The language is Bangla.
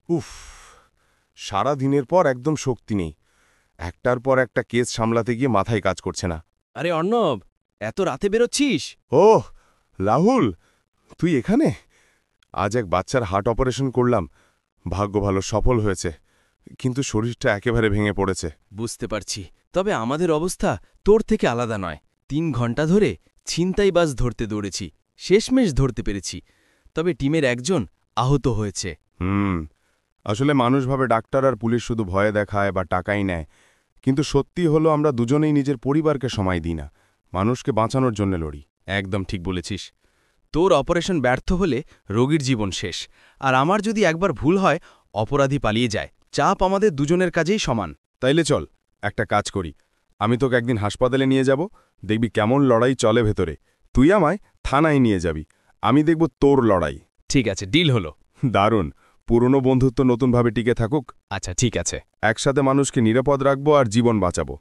উফ, সারা দিনের পর একদম শক্তি নেই। একটার পর একটা কেস সামলাতে গিয়ে মাথায় কাজ করছে না। আরে অর্ণব, এত রাতে বেরোচ্ছিস? ওহ রাহুল, তুই এখানে? আজ এক বাচ্চার হার্ট অপারেশন করলাম, ভাগ্য ভালো সফল হয়েছে, কিন্তু শরীরটা একেবারে ভেঙে পড়েছে। বুঝতে পারছি, তবে আমাদের অবস্থা তোর থেকে আলাদা নয়। 3 ঘন্টা ধরে ছিনতাইবাজ ধরতে দৌড়েছি, শেষমেশ ধরতে পেরেছি। তবে টিমের একজন আহত হয়েছে। আসলে মানুষ ভাবে ডাক্তার আর পুলিশ শুধু ভয়ে দেখায় বা টাকাই নেয়, কিন্তু সত্যি হলো আমরা দুজনেই নিজের পরিবারকে সময় দিই না, মানুষকে বাঁচানোর জন্য লড়ি। একদম ঠিক বলেছিস। তোর অপারেশন ব্যর্থ হলে রোগীর জীবন শেষ, আর আমার যদি একবার ভুল হয়, অপরাধী পালিয়ে যায়। চাপ আমাদের দুজনের কাজেই সমান। তাইলে চল একটা কাজ করি, আমি তোকে একদিন হাসপাতালে নিয়ে যাব, দেখবি কেমন লড়াই চলে ভেতরে। তুই আমায় থানায় নিয়ে যাবি, আমি দেখব তোর লড়াই। ঠিক আছে, ডিল হলো। দারুণ, পুরনো বন্ধুত্ব নতুনভাবে টিকে থাকুক। আচ্ছা ঠিক আছে। একসাথে মানুষকে নিরাপদ রাখবো আর জীবন বাঁচাবো।